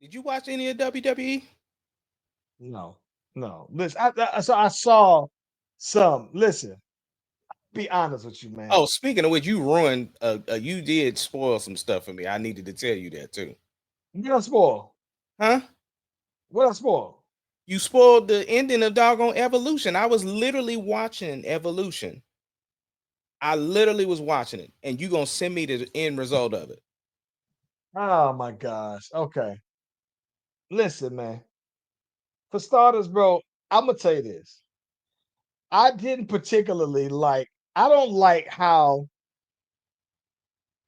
Did you watch any of WWE? No, no. Listen, I saw some. Listen, be honest with you, man. Oh, speaking of which, you ruined. You did spoil some stuff for me. I needed to tell you that too. What I spoil? Huh? What I spoil? You spoiled the ending of doggone Evolution. I was literally watching Evolution. I literally was watching it, and you gonna send me the end result of it. Oh my gosh. Okay. Listen, man. For starters, bro, I'm gonna tell you this. I didn't particularly like. I don't like how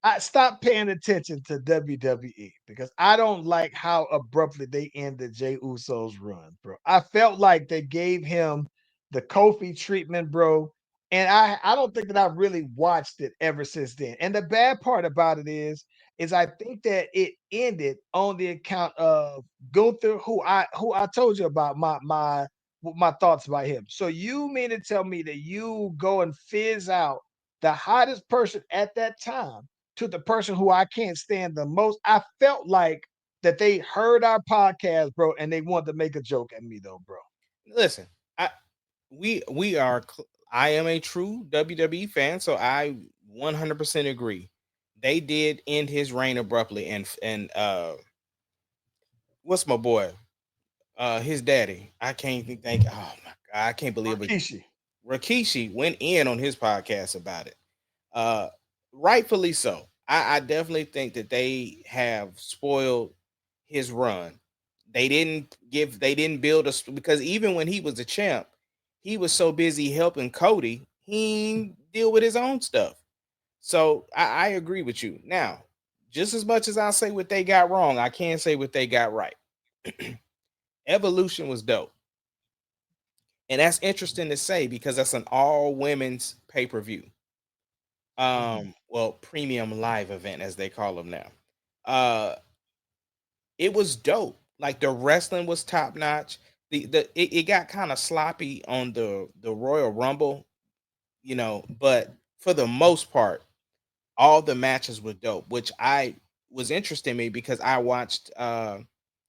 I stopped paying attention to WWE because I don't like how abruptly they ended Jey Uso's run, bro. I felt like they gave him the Kofi treatment, bro. And I don't think that I've really watched it ever since then. And the bad part about it is I think that it ended on the account of Gunther, who I told you about my thoughts about him. So you mean to tell me that you go and fizz out the hottest person at that time to the person who I can't stand the most? I felt like that they heard our podcast, bro, and they wanted to make a joke at me, though, bro. Listen, I we are. I am a true WWE fan, so I 100% agree. They did end his reign abruptly, and what's my boy? His daddy. I can't even think. Oh my god, I can't believe it. Rikishi. Rikishi went in on his podcast about it. Uh, Rightfully so. I definitely think that they have spoiled his run. They didn't build us because even when he was a champ, he was so busy helping Cody, he didn't deal with his own stuff. So I agree with you. Now, just as much as I say what they got wrong, I can say what they got right. Evolution was dope. And that's interesting to say because that's an all women's pay-per-view. Mhm. Well, premium live event as they call them now. Uh it was dope. Like the wrestling was top notch. It got kind of sloppy on the Royal Rumble, but for the most part, all the matches were dope, which I was interesting in me because I watched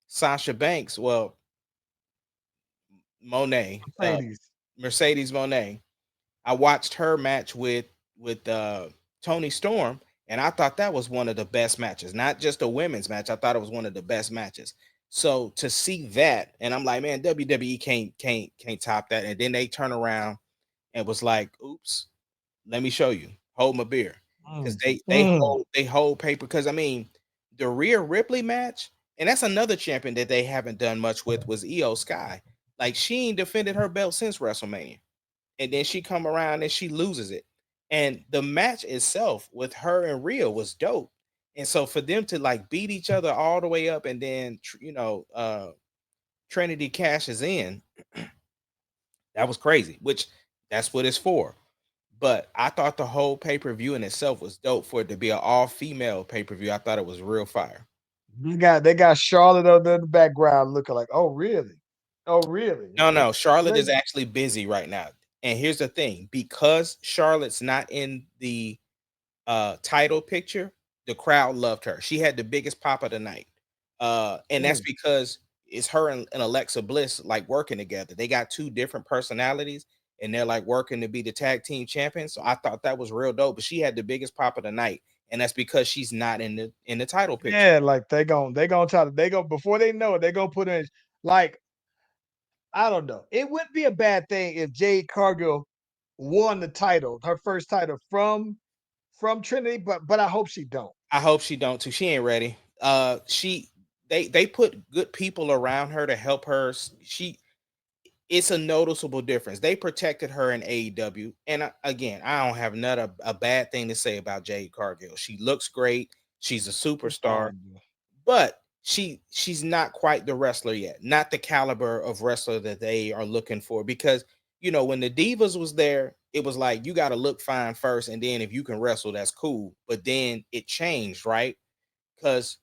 Sasha Banks, well, Monet, Mercedes. Mercedes Monet. I watched her match with Tony Storm, and I thought that was one of the best matches. Not just a women's match. I thought it was one of the best matches. So to see that, and I'm like, man, WWE can't top that. And then they turn around and was like, oops, let me show you. Hold my beer. Because Mm. they Mm. hold paper. Because I mean, the Rhea Ripley match, and that's another champion that they haven't done much with was Io Sky. Like she ain't defended her belt since WrestleMania, and then she come around and she loses it. And the match itself with her and Rhea was dope. And so for them to like beat each other all the way up, and then Trinity cashes in, that was crazy. Which that's what it's for. But I thought the whole pay per view in itself was dope for it to be an all female pay per view. I thought it was real fire. They got Charlotte over in the background looking like, oh really? Oh really? No, no, So Charlotte they is actually busy right now. And here's the thing, because Charlotte's not in the title picture, the crowd loved her. She had the biggest pop of the night. And that's mm, because it's her and Alexa Bliss like working together. They got two different personalities and they're like working to be the tag team champions. So I thought that was real dope. But she had the biggest pop of the night, and that's because she's not in the title picture. yeah, like they gonna try to they go before they know it, they gonna put in like I don't know. It wouldn't be a bad thing if Jade Cargill won the title, her first title from Trinity, but I hope she don't. I hope she don't too. She ain't ready. They put good people around her to help her. She It's a noticeable difference. They protected her in AEW, and again, I don't have not a bad thing to say about Jade Cargill. She looks great. She's a She's superstar, fine. Yeah. but she's not quite the wrestler yet. Not the caliber of wrestler that they are looking for. Because when the Divas was there, it was like you got to look fine first, and then if you can wrestle, that's cool. But then it changed, right? Because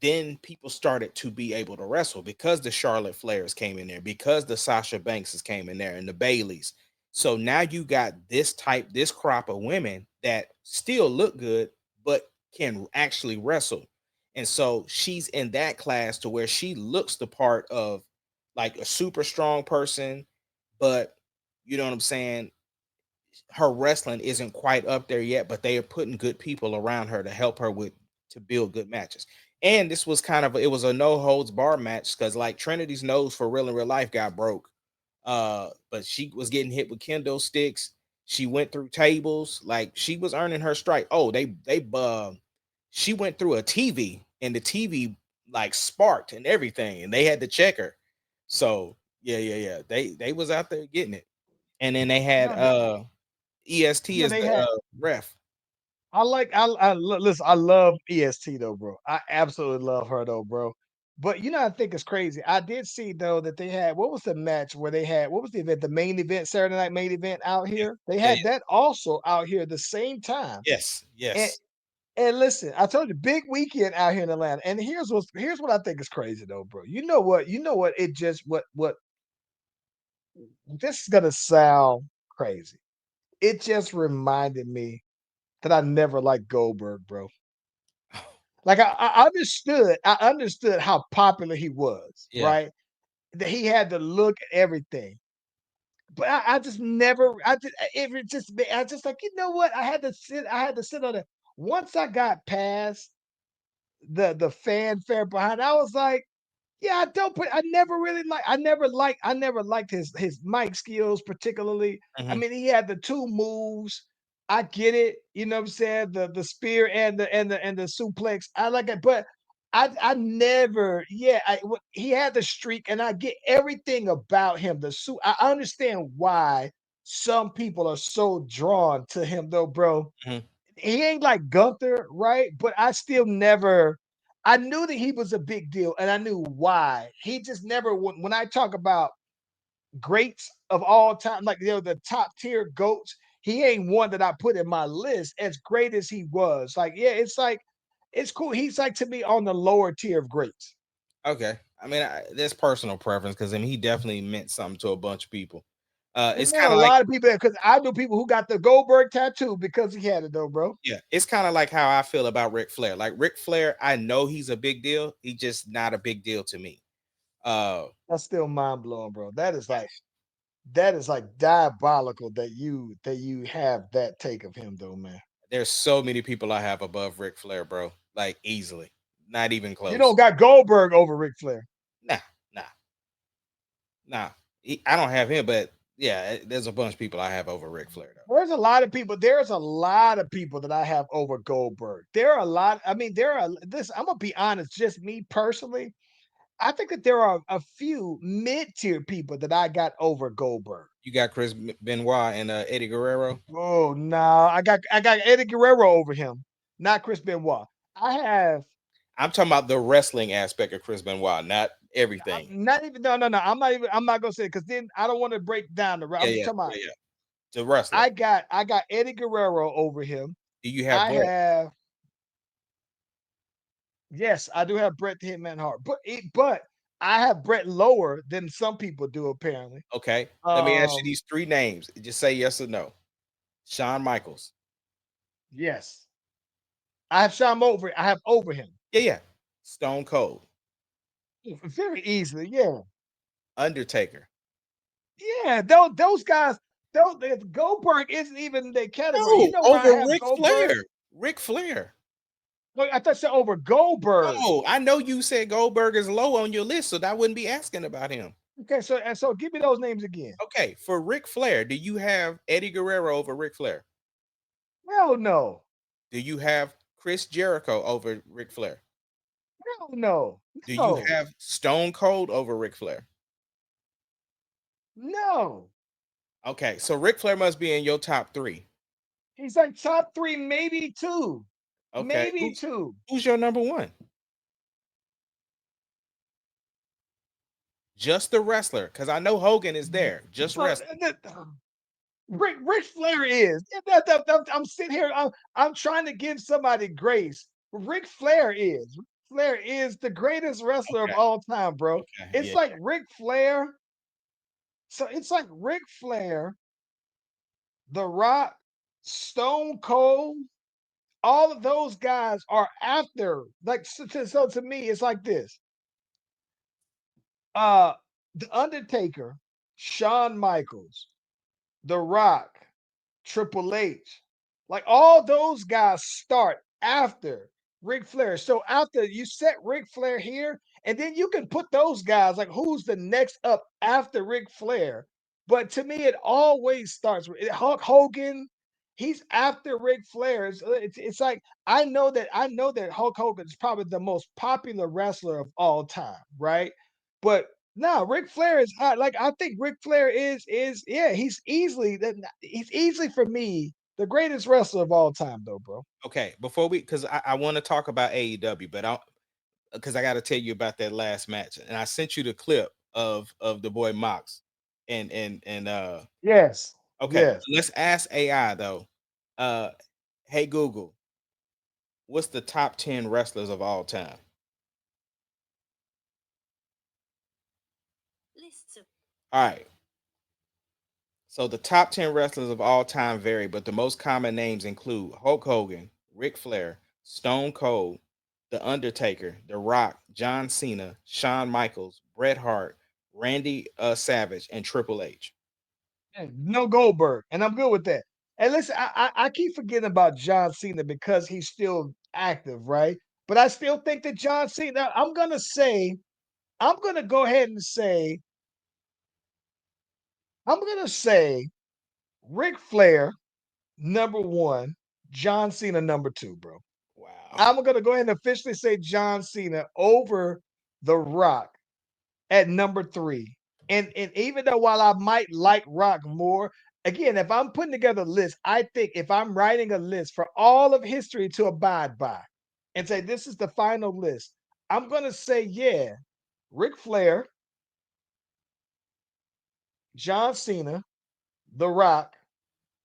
then people started to be able to wrestle because the Charlotte Flairs came in there, because the Sasha Bankses came in there, and the Baileys. So now you got this crop of women that still look good, but can actually wrestle. And so she's in that class to where she looks the part of like a super strong person, but you know what I'm saying? Her wrestling isn't quite up there yet, but they are putting good people around her to help her with to build good matches. And this was kind of it was a no holds bar match because like Trinity's nose for real in real life got broke. But she was getting hit with kendo sticks. She went through tables, like she was earning her strike. Oh, she went through a TV and the TV like sparked and everything, and they had to check her. So yeah. They was out there getting it. And then they had No, they, EST yeah, is they the had. ref. Listen, I love EST though, bro. I absolutely love her though, bro. But I think it's crazy. I did see though that they had what was the match where they had what was the event? The main event, Saturday night main event out Yeah, here. They yeah, had that also out here at the same time. yes, And yes. and listen, I told you, big weekend out here in Atlanta. And here's what I think is crazy though, bro. You know what? It just what this is gonna sound crazy. It just reminded me that I never liked Goldberg, bro. Like I understood how popular he was, Yeah. right? That he had the look and everything. But I just never I just it was just I just like, you know what? I had to sit on it. Once I got past the fanfare behind, I was like, yeah, I never liked his mic skills particularly. I Mhm. mean, he had the 2 moves. I get it, you know what I'm saying? The spear and the suplex. I like it, but I never he had the streak and I get everything about him. I understand why some people are so drawn to him though, bro. Mhm. He ain't like Gunther, right? But I still never. I knew that he was a big deal, and I knew why. He just never. When I talk about greats of all time, like the top tier goats, he ain't one that I put in my list. As great as he was, like it's like it's cool. He's like to me on the lower tier of greats. Okay. I mean, there's personal preference because I mean, he definitely meant something to a bunch of people. He It's met kind a of like lot of people because I knew people who got the Goldberg tattoo because he had it though, bro. yeah, it's kind of like how I feel about Ric Flair. Like Ric Flair, I know he's a big deal. He's just not a big deal to me. Uh, That's still mind blowing, bro. That is like diabolical that you have that take of him though, man. there's so many people I have above Ric Flair, bro. Like easily, not even You don't close. got Goldberg over Ric Flair. Nah, nah, nah. I don't have him, but yeah, there's a bunch of people I have over Ric Flair though. There's a lot of people that I have over Goldberg. There are a lot. I mean, there are this. I'm gonna be honest, just me personally. I think that there are a few mid-tier people that I got over Goldberg. You got Chris Benoit and Eddie Guerrero. Oh no, I got Eddie Guerrero over him, not Chris Benoit. I have I'm talking about the wrestling aspect of Chris Benoit, not everything. I'm not even no. I'm not gonna say it because then I don't want to break down the. Yeah, I'm just yeah, talking about. yeah, yeah. The wrestler. I got Eddie Guerrero over him. Do you have I Brett? have Yes, I do have Bret the Hitman Hart, but I have Bret lower than some people do apparently. Okay. Let me ask you Um, these three names. Just say yes or no. Shawn Michaels. yes, I have over him Yeah, yeah. Stone Cold. very easily. Yeah, Undertaker. yeah. Those guys. If Goldberg isn't even in their category. You No, know where I over have Ric Goldberg? Flair. Ric Flair. Look, I thought you said over Goldberg. No, I know you said Goldberg is low on your list, so that wouldn't be asking about him. Okay, so give me those names again. Okay, for Ric Flair, do you have Eddie Guerrero over Ric Flair? Hell no. Do you have Chris Jericho over Ric Flair? Hell no. Do you No. have Stone Cold over Ric Flair? No. Okay, so Ric Flair must be in your top three. He's like top three, maybe two. Okay, Maybe two. who's your number one? Just the wrestler, because I know Hogan is there. Just So wrestling. Ric Flair is. I'm sitting here. I'm trying to give somebody grace. Ric Flair is. Ric Flair is the greatest wrestler of Okay, all time, bro. okay, It's yeah, like Ric Flair. So it's like Ric Flair, The Rock, Stone Cold. all of those guys are after. Like so to me, it's like this. Uh the Undertaker, Shawn Michaels, The Rock, Triple H, like all those guys start after Ric Flair. So after you set Ric Flair here, and then you can put those guys like who's the next up after Ric Flair. But to me, it always starts with Hulk Hogan. He's after Ric Flair. It's like I know that Hulk Hogan is probably the most popular wrestler of all time, right? But no, Ric Flair is like I think Ric Flair is yeah, he's easily for me the greatest wrestler of all time though, bro. Okay, before we, because I want to talk about AEW, but I because I got to tell you about that last match, and I sent you the clip of the boy Mox, and Yes. okay, Yes. let's ask AI though. Uh, hey Google, what's the top 10 wrestlers of all time? All right, so the top 10 wrestlers of all time vary, but the most common names include Hulk Hogan, Ric Flair, Stone Cold, The Undertaker, The Rock, John Cena, Shawn Michaels, Bret Hart, Randy Savage, and Triple H. No Goldberg, and I'm good with that. And listen, I keep forgetting about John Cena because he's still active, right? But I still think that John Cena. I'm gonna go ahead and say I'm gonna say Ric Flair number one, John Cena number two, bro. Wow. I'm gonna go ahead and officially say John Cena over The Rock at number three. And even though while I might like Rock more, again, if I'm putting together a list, I think if I'm writing a list for all of history to abide by and say this is the final list, I'm gonna say, yeah, Ric Flair, John Cena, The Rock,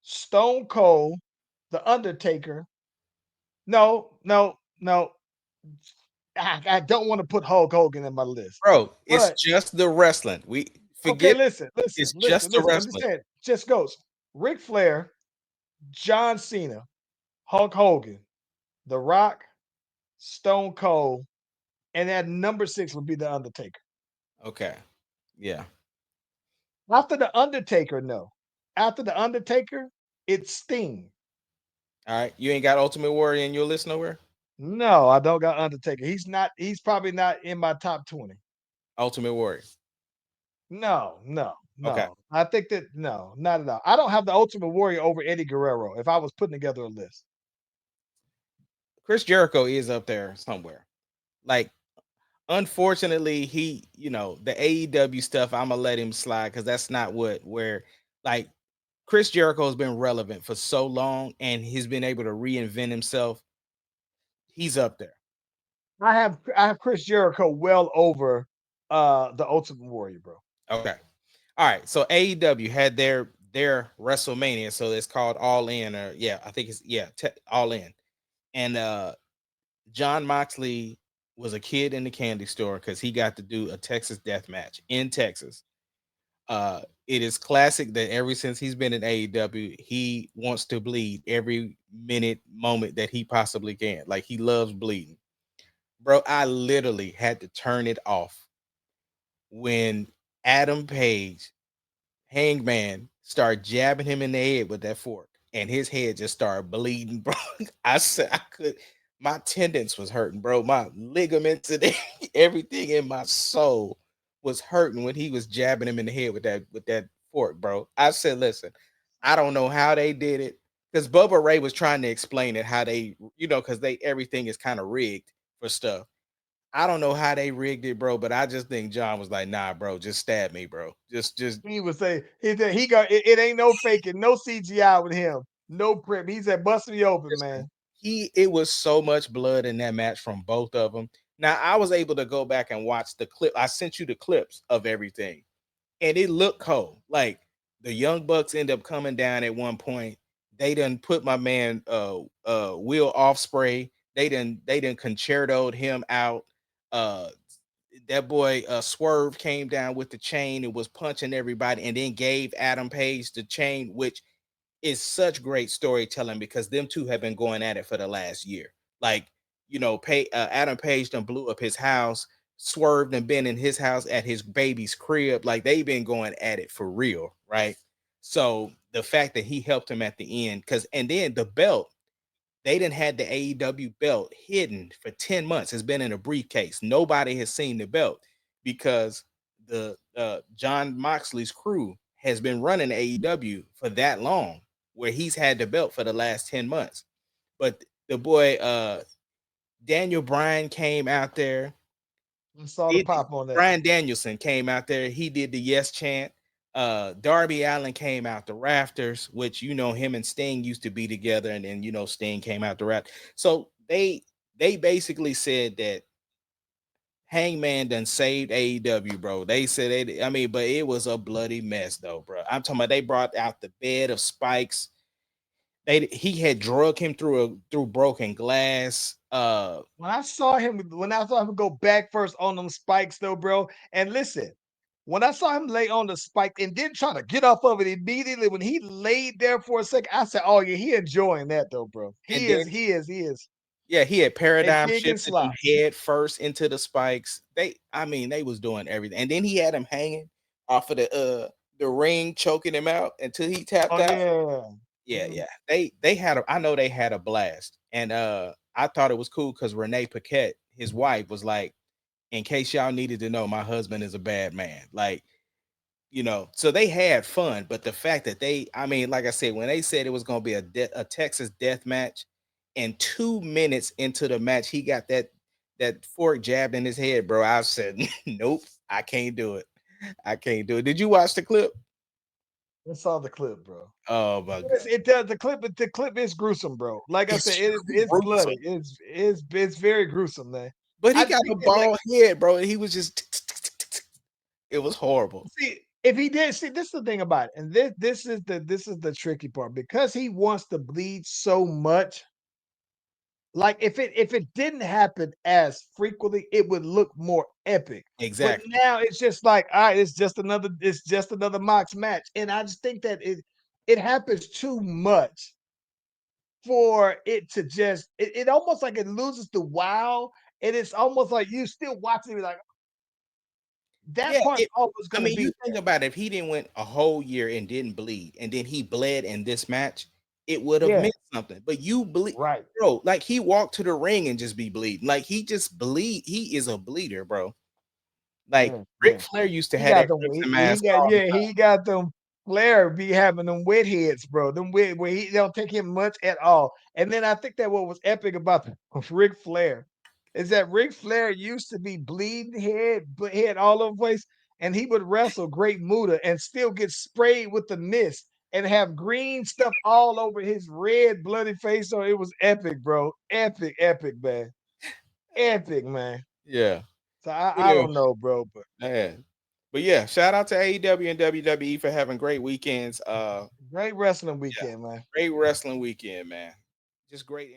Stone Cold, The Undertaker. No, no, no. I don't want to put Hulk Hogan in my list. Bro, it's But just the wrestling. We okay, forget listen, listen, it's listen, just the listen. I'm just wrestling. saying, just goes Ric Flair, John Cena, Hulk Hogan, The Rock, Stone Cold, and at number six would be The Undertaker. Okay. Yeah. After The Undertaker, no. After The Undertaker, it's Sting. All right. You ain't got Ultimate Warrior in your list nowhere? No, I don't got Undertaker. He's probably not in my top 20. Ultimate Warrior. No, no, Okay. no. I think that no, not at all. I don't have the Ultimate Warrior over Eddie Guerrero if I was putting together a list. Chris Jericho is up there somewhere. Like, unfortunately, the AEW stuff, I'm gonna let him slide because that's not where like Chris Jericho has been relevant for so long and he's been able to reinvent himself. He's up there. I have Chris Jericho well over the Ultimate Warrior, bro. Okay. All right. So AEW had their WrestleMania, so it's called All In, or yeah, I think it's All In. And John Moxley was a kid in the candy store because he got to do a Texas death match in Texas. It is classic that ever since he's been in AEW, he wants to bleed every minute, moment that he possibly can. Like he loves bleeding. Bro, I literally had to turn it off when Adam Page, Hangman, started jabbing him in the head with that fork, and his head just started bleeding, bro. I said I could, my tendons was hurting, bro. My ligaments and everything in my soul was hurting when he was jabbing him in the head with that fork, bro. I said, listen, I don't know how they did it because Bubba Ray was trying to explain it how they, because they everything is kind of rigged for stuff. I don't know how they rigged it, bro, but I just think John was like, "Nah, bro, just stab me, bro. Just He would say he said he got it ain't no faking, no CGI with him, no prep. He said, "Bust me open, listen." man." It was so much blood in that match from both of them. Now I was able to go back and watch the clip. I sent you the clips of everything, and it looked cold. Like the Young Bucks end up coming down at one point. They done put my man Will Offspray. They done concertoed him out. Uh that boy Swerve came down with the chain and was punching everybody, and then gave Adam Page the chain, which is such great storytelling because them two have been going at it for the last year. Like, Adam Page done blew up his house, swerved and been in his house at his baby's crib. Like they've been going at it for real, right? So the fact that he helped him at the end, and then the belt, they didn't had the AEW belt hidden for 10 months. It's been in a briefcase. Nobody has seen the belt because the John Moxley's crew has been running AEW for that long, where he's had the belt for the last 10 months. But the boy Daniel Bryan came out there. I saw the Did pop on that. Brian Danielson came out there. He did the yes chant. Darby Allen came out the rafters, which him and Sting used to be together, and then Sting came out the raft. So they basically said that Hangman done saved AEW, bro. They said but it was a bloody mess though, bro. I'm talking about they brought out the bed of spikes. He had drug him through broken glass. When I saw him go back first on them spikes, though, bro. And listen, when I saw him lay on the spike and then try to get off of it immediately, when he laid there for a second, I said, "Oh yeah, he enjoying that though, bro. And He then is, he is, he is." yeah, he had And paradigm pig and shifted them slop. head first into the spikes. They was doing everything. And then he had him hanging off of the ring, choking him out until he tapped Oh out. yeah. Yeah, Mhm. yeah. I know they had a blast. And I thought it was cool because Renee Paquette, his wife, was like, in case y'all needed to know, my husband is a bad man. Like, so they had fun, but the fact that like I said, when they said it was going to be a Texas death match, and 2 minutes into the match, he got that fork jabbed in his head, bro. I said, nope, I can't do it. I can't do it. Did you watch the clip? I saw the clip, bro. Oh my god, It does the clip is gruesome, bro. Like I said, it's it's gruesome. bloody. It's very gruesome, man. But he I got think a that like bald head, bro. And he was just it was horrible. see if he did see this is the thing about it, and this is the tricky part because he wants to bleed so much. Like if it didn't happen as frequently, it would look more epic. But Exactly. now it's just like, all right, it's just another Mox match. And I just think that it happens too much for it to just it almost like it loses the wow. And it's almost like you still watching it like that Yeah, part's always gonna you be think about it, if he didn't went a whole year and didn't bleed, and then he bled in this match, it would have yeah, meant something. But you bleed, right. bro. Like he walked to the ring and just be bleeding. Like he just bleed. He is a bleeder, bro. Like Yeah, Ric yeah. Flair used to He have got that them. crimson He mask got all the yeah. He got them. Flair be having them wet heads, bro. Them wet where he don't take him much at all. And then I think that what was epic about Ric Flair is that Ric Flair used to be bleeding head all over the place, and he would wrestle Great Muta and still get sprayed with the mist and have green stuff all over his red bloody face. So it was epic, bro. Epic, epic, man. Epic, man. time. Yeah. So I Yeah. don't know, bro, but Man. But yeah, shout out to AEW and WWE for having great weekends. great wrestling Yeah, weekend, man. great wrestling weekend, man. Just great.